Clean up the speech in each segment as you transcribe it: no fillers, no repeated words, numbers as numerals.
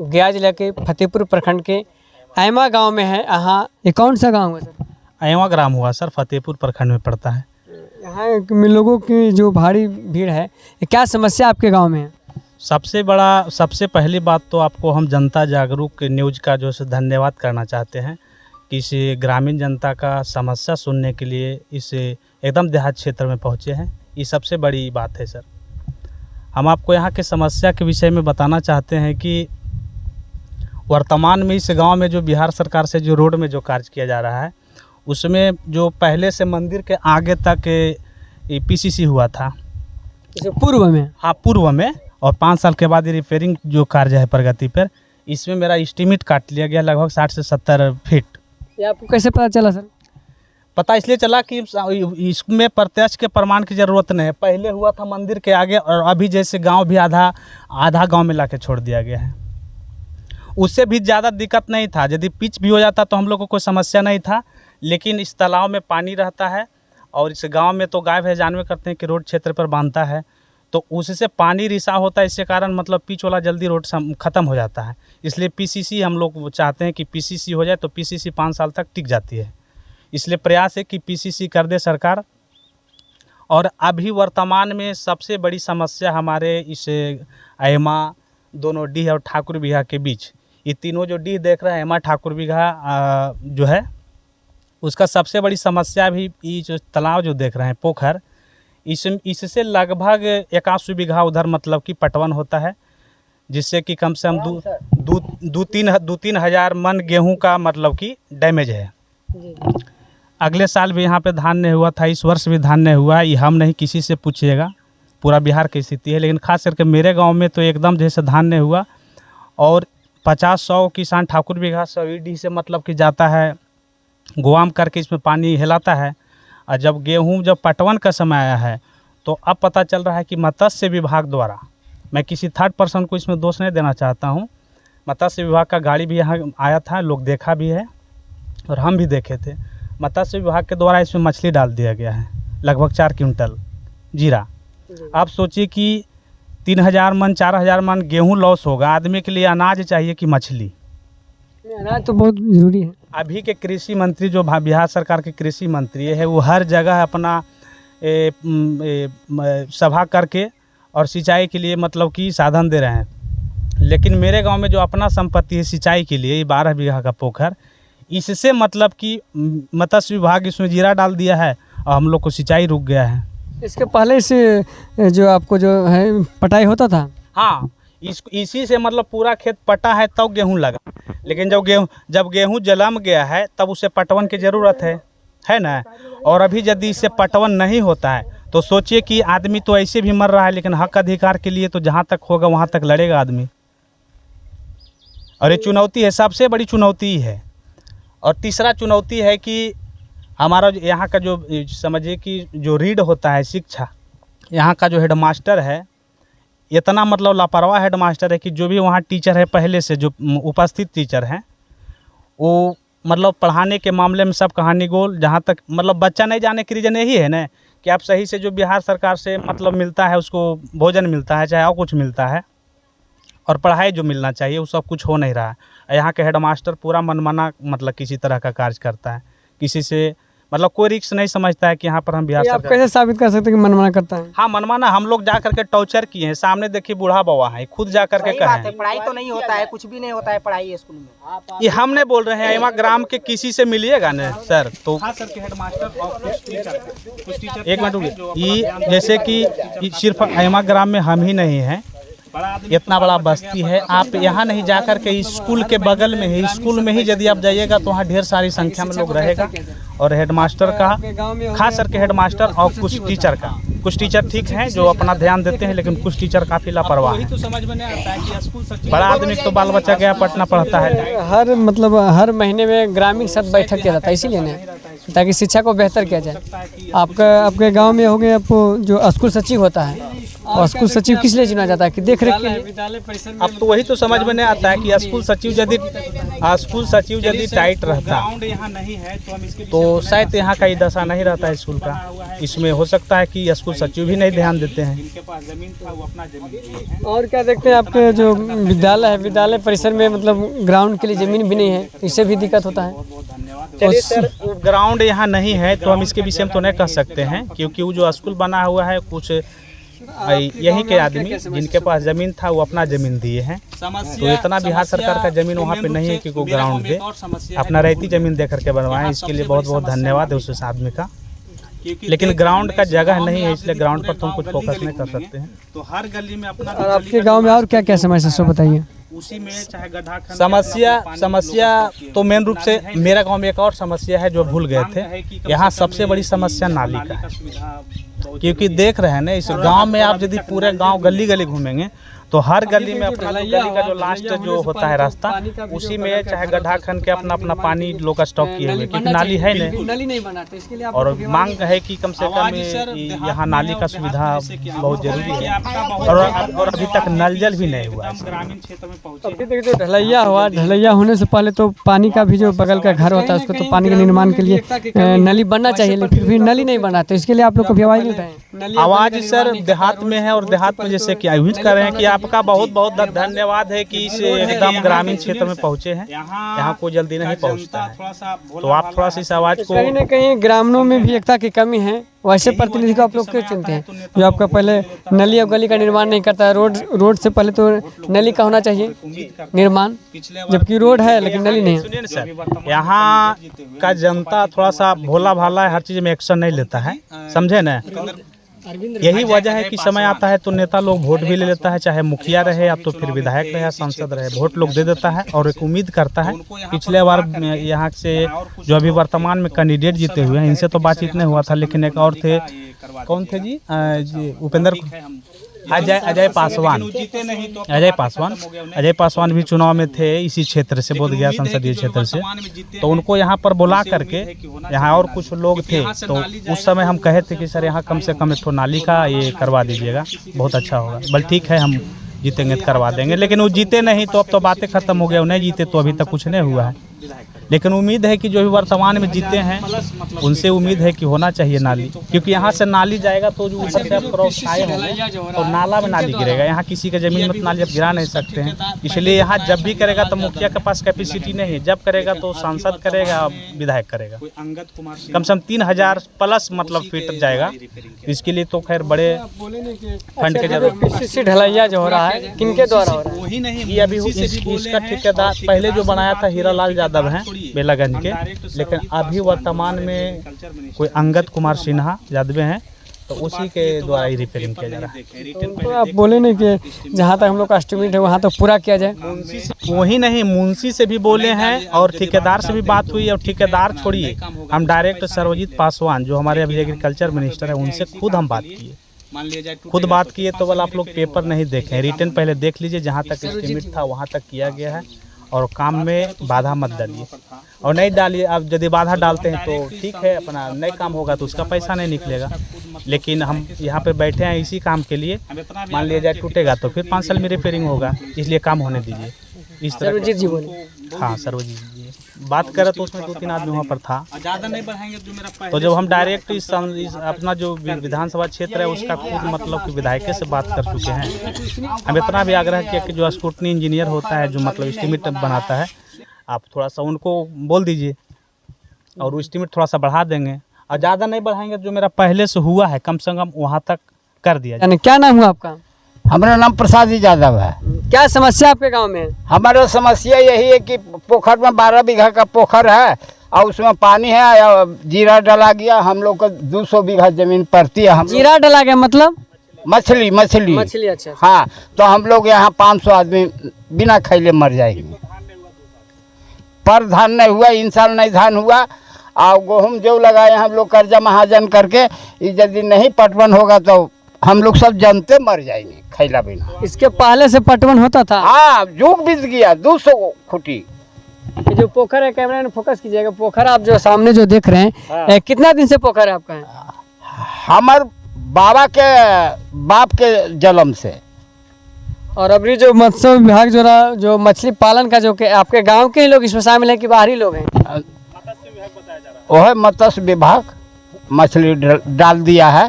गया जिला के फतेहपुर प्रखंड के ऐमा गांव में है। यहाँ ये कौन सा गांव है सर? ऐमा ग्राम हुआ सर, फतेहपुर प्रखंड में पड़ता है। यहाँ में लोगों की जो भारी भीड़ है, ये क्या समस्या आपके गांव में है? सबसे पहली बात तो आपको हम जनता जागरूक न्यूज़ का जो है धन्यवाद करना चाहते हैं कि इस ग्रामीण जनता का समस्या सुनने के लिए इस एकदम देहात क्षेत्र में पहुँचे हैं। ये सबसे बड़ी बात है सर। हम आपको यहाँ के समस्या के विषय में बताना चाहते हैं कि वर्तमान में इस गांव में जो बिहार सरकार से जो रोड में जो कार्य किया जा रहा है, उसमें जो पहले से मंदिर के आगे तक पीसीसी हुआ था पूर्व में। हाँ, पूर्व में, और 5 साल के बाद ये रिपेयरिंग जो कार्य है प्रगति पर, इसमें मेरा एस्टीमेट काट लिया गया लगभग 60 से 70 फीट। ये आपको कैसे पता चला सर? पता इसलिए चला कि इसमें प्रत्यक्ष के प्रमाण की ज़रूरत नहीं है। पहले हुआ था मंदिर के आगे, और अभी जैसे गांव भी आधा गांव में लाके छोड़ दिया गया है। उससे भी ज़्यादा दिक्कत नहीं था। यदि पिच भी हो जाता तो हम लोग को कोई समस्या नहीं था, लेकिन इस तालाब में पानी रहता है और इस गांव में तो गाय भैंस जानवर करते हैं कि रोड क्षेत्र पर बांधता है, तो उससे पानी रिसाव होता है। इसके कारण मतलब पिच वाला जल्दी रोड ख़त्म हो जाता है। इसलिए पीसीसी हम लोग चाहते हैं कि पीसीसी हो जाए, तो पीसीसी 5 साल तक टिक जाती है। इसलिए प्रयास है कि पीसीसी कर दे सरकार। और अभी वर्तमान में सबसे बड़ी समस्या हमारे इस ऐमा दोनों डीह और ठाकुर बिगहा के बीच, ये तीनों जो डीह देख रहे हैं, ऐमा ठाकुर बिगहा जो है, उसका सबसे बड़ी समस्या भी ये जो तालाब जो देख रहे हैं, पोखर, इससे लगभग 81 बीघा उधर मतलब कि पटवन होता है, जिससे कि कम से कम 2-3 हज़ार मन गेहूं का मतलब कि डैमेज है। अगले साल भी यहाँ पे धान नहीं हुआ था, इस वर्ष भी धान नहीं हुआ। ये हम नहीं, किसी से पूछिएगा, पूरा बिहार की स्थिति है। लेकिन खास करके मेरे गांव में तो एकदम जैसे धान नहीं हुआ। और 50-100 किसान ठाकुर बिगहा सवीडी से मतलब कि जाता है, गोआम करके इसमें पानी हिलाता है। और जब गेहूं पटवन का समय आया है, तो अब पता चल रहा है कि मत्स्य विभाग द्वारा, मैं किसी थर्ड पर्सन को इसमें दोष नहीं देना चाहता हूं, मत्स्य विभाग का गाड़ी भी यहाँ आया था, लोग देखा भी है और हम भी देखे थे। मत्स्य विभाग के द्वारा इसमें मछली डाल दिया गया है, लगभग 4 क्विंटल जीरा। आप सोचिए कि 3000 मन 4000 मन गेहूं लॉस होगा। आदमी के लिए अनाज चाहिए कि मछली? अनाज तो बहुत ज़रूरी है। अभी के कृषि मंत्री जो बिहार सरकार के कृषि मंत्री है, वो हर जगह अपना सभा करके और सिंचाई के लिए मतलब कि साधन दे रहे हैं। लेकिन मेरे गांव में जो अपना संपत्ति है सिंचाई के लिए, 12 बीघा का पोखर, इससे मतलब कि मत्स्य विभाग इसमें जीरा डाल दिया है और हम लोग को सिंचाई रुक गया है। इसके पहले से जो आपको जो है पटाई होता था? हाँ, इसी से मतलब पूरा खेत पटा है तब गेहूं लगा। लेकिन जब गेहूं जलम गया है, तब उसे पटवन की ज़रूरत है ना। और अभी यदि इससे पटवन नहीं होता है, तो सोचिए कि आदमी तो ऐसे भी मर रहा है, लेकिन हक अधिकार के लिए तो जहाँ तक होगा वहाँ तक लड़ेगा आदमी। और ये चुनौती है, सबसे बड़ी चुनौती है। और तीसरा चुनौती है कि हमारा यहाँ का जो समझिए कि जो रीड होता है शिक्षा, यहाँ का जो हेडमास्टर है, इतना मतलब लापरवाह हेडमास्टर है कि जो भी वहाँ टीचर है, पहले से जो उपस्थित टीचर हैं, वो मतलब पढ़ाने के मामले में सब कहानी गोल। जहाँ तक मतलब बच्चा नहीं जाने की रीज़न यही है ना कि आप सही से जो बिहार सरकार से मतलब मिलता है, उसको भोजन मिलता है, चाहे और कुछ मिलता है, और पढ़ाई जो मिलना चाहिए वो सब कुछ हो नहीं रहा है। यहाँ के हेडमास्टर पूरा मनमाना मतलब किसी तरह का कार्य करता है, किसी से मतलब कोई रिस्क नहीं समझता है कि यहाँ पर हम बिहार सरकार। आप कैसे साबित कर सकते हैं कि मनमाना करता है? हाँ, मनमाना हम लोग जा करके टॉर्चर किए हैं। सामने देखिए बूढ़ा बाबा है, खुद जा करके कहे पढ़ाई तो नहीं होता है, कुछ भी नहीं होता है पढ़ाई स्कूल में। ये हम नहीं बोल रहे हैं, ऐमा ग्राम के किसी से मिलिएगा ना सर, तो सर के हेडमास्टर और कुछ टीचर एक मिनट रुकिए। ये जैसे कि सिर्फ ऐमा ग्राम में हम ही नहीं हैं, इतना बड़ा बस्ती है। आप यहाँ नहीं जा कर के स्कूल के बगल में है, स्कूल में ही यदि आप जाइएगा तो वहाँ ढेर सारी संख्या में लोग रहेगा। और हेडमास्टर का, खास करके हेडमास्टर और कुछ टीचर का, कुछ टीचर ठीक हैं जो अपना ध्यान देते हैं, लेकिन कुछ टीचर काफ़ी लापरवाह हैं। तो समझ में नहीं आता है कि स्कूल बड़ा आदमी तो बाल बच्चा गया पटना पढ़ता है। हर महीने में ग्रामीण साथ बैठक किया जाता है, इसीलिए ना, ताकि शिक्षा को बेहतर किया जाए। आपके गांव में हो गए, आपको जो स्कूल सचिव होता है, और स्कूल सचिव किस लिए चुना जाता है कि देख रेख के लिए? विद्यालय परिसर में अब तो वही तो समझ में नहीं आता है कि स्कूल सचिव यदि टाइट रहता तो शायद यहाँ का ये दशा नहीं रहता है स्कूल का। इसमें हो सकता है कि स्कूल सचिव भी नहीं ध्यान देते हैं। और क्या देखते हैं आपके जो विद्यालय है, विद्यालय परिसर में मतलब ग्राउंड के लिए जमीन भी नहीं है, इससे भी दिक्कत होता है। चलिए सर, ग्राउंड यहाँ नहीं है तो हम इसके विषय में तो नहीं कह सकते हैं, क्योंकि वो जो स्कूल बना हुआ है कुछ यहीं के आदमी जिनके पास जमीन था वो अपना जमीन दिए हैं। तो इतना बिहार सरकार का जमीन वहाँ पे नहीं है कि कोई ग्राउंड दे, अपना रहती जमीन दे करके बनवाएं। इसके लिए बहुत बहुत धन्यवाद है उस आदमी का। लेकिन ग्राउंड का जगह नहीं है, इसलिए ग्राउंड पर तुम कुछ फोकस नहीं कर सकते हैं। तो हर गली में अपना। और आपके गांव में और क्या क्या समस्या सो बताइए। उसी में चाहे गड्ढा समस्या तो मेन रूप से मेरा गांव में एक और समस्या है जो भूल गए थे। यहाँ सबसे बड़ी समस्या नाली का है, क्योंकि देख रहे हैं ना इस गांव में आप यदि पूरे गांव गली गली घूमेंगे तो हर गली में अपना गली का जो लास्ट जो होता है रास्ता, उसी में चाहे गड्ढा खन के अपना अपना पानी लोग स्टॉक किए हुए, क्योंकि नाली है नहीं, नाली नहीं बनाते। इसके लिए और मांग है कि कम से कम यहाँ नाली का सुविधा बहुत जरूरी है। और अभी तक नल जल भी नहीं हुआ है। अभी तक जो ढलैया हुआ, ढलैया होने से पहले तो पानी का भी जो बगल का घर होता है उसको तो पानी के निर्माण के लिए नली बनना चाहिए, लेकिन फिर नली नहीं बनाते। इसके लिए आप लोग कभी आवाज नहीं उठाए? आवाज सर देहात में है, और देहात में जैसे कि आयोजित कर रहे हैं कि आपका बहुत बहुत धन्यवाद है कि इस एकदम ग्रामीण क्षेत्र में पहुंचे हैं। यहाँ कोई जल्दी नहीं पहुंचता है, तो आप थोड़ा सा इस आवाज को। कहीं न कहीं ग्रामीणों में भी एकता की कमी है। वैसे प्रतिनिधि को आप लोग क्यों चुनते हैं जो आपका पहले नली और गली का निर्माण नहीं करता है? रोड से पहले तो नली का होना चाहिए निर्माण, जबकि रोड है लेकिन नली नहीं है। सुनिए सर, यहाँ का जनता थोड़ा सा भोला भाला है, हर चीज में एक्शन नहीं लेता है, समझे न? यही वजह है कि समय आता है तो नेता लोग वोट भी ले लेता है, चाहे मुखिया रहे या तो फिर विधायक रहे या सांसद रहे, वोट लोग दे देता है और एक उम्मीद करता है। पिछले बार यहाँ से जो अभी वर्तमान में कैंडिडेट जीते हुए हैं, इनसे तो बातचीत नहीं हुआ था, लेकिन एक और थे, कौन थे जी? उपेंद्र अजय पासवान भी चुनाव में थे, इसी क्षेत्र से, बोध गया संसदीय क्षेत्र से। तो उनको यहाँ पर बुला करके, यहाँ और कुछ लोग थे, तो उस समय हम कहे थे कि सर यहाँ कम से कम एक तो नाली का ये करवा दीजिएगा, बहुत अच्छा होगा। बल ठीक है, हम जीतेंगे तो करवा देंगे। लेकिन वो जीते नहीं तो अब तो बातें खत्म हो गया, नहीं जीते तो अभी तक कुछ नहीं हुआ है। लेकिन उम्मीद है कि जो भी वर्तमान में जीते हैं उनसे उम्मीद है कि होना चाहिए नाली, क्योंकि यहाँ से नाली जाएगा तो जो ऊपर से आप क्रॉस आए होंगे तो नाला में नाली गिरेगा। यहाँ किसी के जमीन में नाली आप गिरा नहीं सकते हैं, इसलिए यहाँ जब भी करेगा तो मुखिया के पास कैपेसिटी नहीं है, जब करेगा तो सांसद करेगा, विधायक करेगा, कम से कम 3000 प्लस मतलब फीट जाएगा। इसके लिए तो खैर बड़े फंड के जरूरत। ढलैया जो हो रहा है किनके द्वारा हो रहा है? ये अभी इसका ठेकेदार पहले जो बनाया था हीरालाल यादव हैं बेलागंज के, लेकिन अभी वर्तमान में कोई अंगद कुमार सिन्हा यादव हैं, तो उसी के द्वारा ही रिपेयरिंग किया जा रहा है। तो आप बोले नहीं कि जहाँ तक हम लोग का एस्टिमेट है वहाँ तक पूरा किया जाए? वही नहीं, मुंशी से भी बोले हैं और ठेकेदार से भी बात हुई, और ठेकेदार छोड़िए, हम डायरेक्ट सर्वजीत पासवान जो हमारे अभी एग्रीकल्चर मिनिस्टर है उनसे खुद हम बात किए, खुद बात किए। तो बोला आप लोग पेपर नहीं देखें, रिटर्न पहले देख लीजिए, जहाँ तक एस्टिमेट था वहाँ तक किया गया है, और काम में बाधा मत डालिए, और नहीं डालिए। आप यदि बाधा डालते हैं तो ठीक है, अपना नए काम होगा तो उसका पैसा नहीं निकलेगा। लेकिन हम यहाँ पे बैठे हैं इसी काम के लिए, मान लिया जाए टूटेगा तो फिर 5 साल में रिपेयरिंग होगा, इसलिए काम होने दीजिए। इस तरह सर्वजीत जी बोले। हाँ, सर्वजीत जी बात करे तो उसमें 2-3 आदमी वहाँ पर था। ज़्यादा नहीं बढ़ाएंगे जो मेरा, तो जब हम डायरेक्ट इस अपना जो विधानसभा क्षेत्र है उसका खुद मतलब कि विधायक से बात कर चुके हैं। हम इतना भी आग्रह किया कि जो स्क्रूटनी इंजीनियर होता है, जो मतलब एस्टीमेट बनाता है, आप थोड़ा सा उनको बोल दीजिए और वो एस्टीमेट थोड़ा सा बढ़ा देंगे, और ज़्यादा नहीं बढ़ाएंगे जो मेरा पहले से हुआ है कम से कम वहाँ तक कर दिया जाए। क्या नाम हुआ आपका? हमारा नाम प्रसाद यादव है। क्या समस्या आपके गांव में? हमारा समस्या यही है कि पोखर में 12 बीघा का पोखर है और उसमें पानी है, जीरा डला गया। हम लोग को 200 बीघा जमीन पड़ती है। हम जीरा डला गया मतलब मछली। अच्छा। हाँ, तो हम लोग यहाँ 500 आदमी बिना खैले मर जाएंगे। पर धान नहीं हुआ, इन साल नहीं धान हुआ, और गेहूँ जो लगाए हम लोग कर्जा महाजन करके, यदि नहीं पटवन होगा तो हम लोग सब जनते मर जाएंगे खैला बिना। इसके पहले से पटवन होता था? हाँ, जुग बीत गया। 200 खुटी ये जो पोखर है, कैमरा में फोकस कीजिएगा। पोखर आप जो सामने जो देख रहे हैं, कितना दिन से पोखर है आपका? हमार बाबा के बाप के जन्म से। और अभी जो मत्स्य विभाग जो मछली पालन का जो कि आपके गांव के ही लोग इसमें शामिल हैं कि बाहरी लोग हैं? वह मत्स्य विभाग मछली डाल दिया है।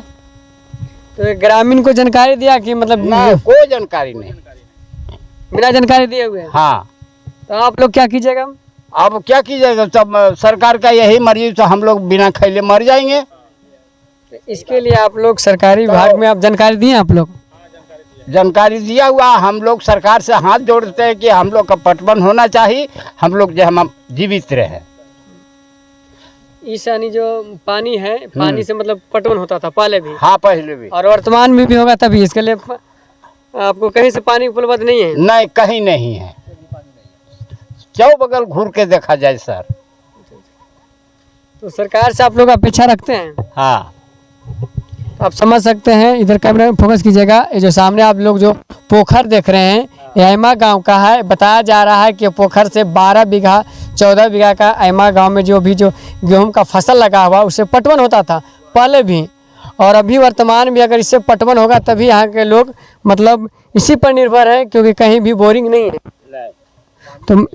तो ये ग्रामीण को जानकारी दिया कि मतलब ना कोई जानकारी नहीं, बिना जानकारी दिए हुए हैं। हाँ। तो आप लोग क्या कीजिएगा? अब क्या कीजिएगा, सब सरकार का यही मर्जी, तो हम लोग बिना खैले मर जाएंगे। इसके लिए आप लोग सरकारी विभाग में आप जानकारी दिए? आप लोग जानकारी दिया हुआ, हम लोग सरकार से हाथ जोड़ते हैं कि हम लोग का पटवन होना चाहिए, हम लोग जो हम जीवित रहे। इस यानी जो पानी है, पानी से मतलब पटवन होता था पहले भी? हाँ पहले भी। और वर्तमान में भी होगा तभी? इसके लिए आपको कहीं से पानी उपलब्ध नहीं है? नहीं, कहीं नहीं है, बगल घूर के देखा जाए सर। तो सरकार से आप लोग अपेक्षा रखते हैं? हाँ। आप समझ सकते हैं, इधर कैमरे में फोकस कीजिएगा। ये जो सामने आप लोग जो पोखर देख रहे हैं, ये ऐमा गांव का है। बताया जा रहा है कि पोखर से 12 बीघा 14 बीघा का ऐमा गांव में जो गेहूं का फसल लगा हुआ उससे पटवन होता था पहले भी, और अभी वर्तमान में अगर इससे पटवन होगा तभी यहाँ के लोग मतलब इसी पर निर्भर है, क्योंकि कहीं भी बोरिंग नहीं है। तो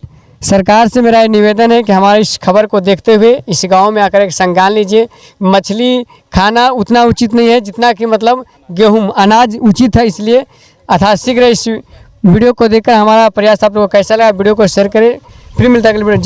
सरकार से मेरा ये निवेदन है कि हमारी इस खबर को देखते हुए इस गांव में आकर एक संज्ञान लीजिए। मछली खाना उतना उचित नहीं है जितना कि मतलब गेहूं अनाज उचित है, इसलिए यथाशीघ्र इस वीडियो को देखकर हमारा प्रयास आप लोगों को कैसा लगा वीडियो को शेयर करें। फिर मिलता है अगले वीडियो।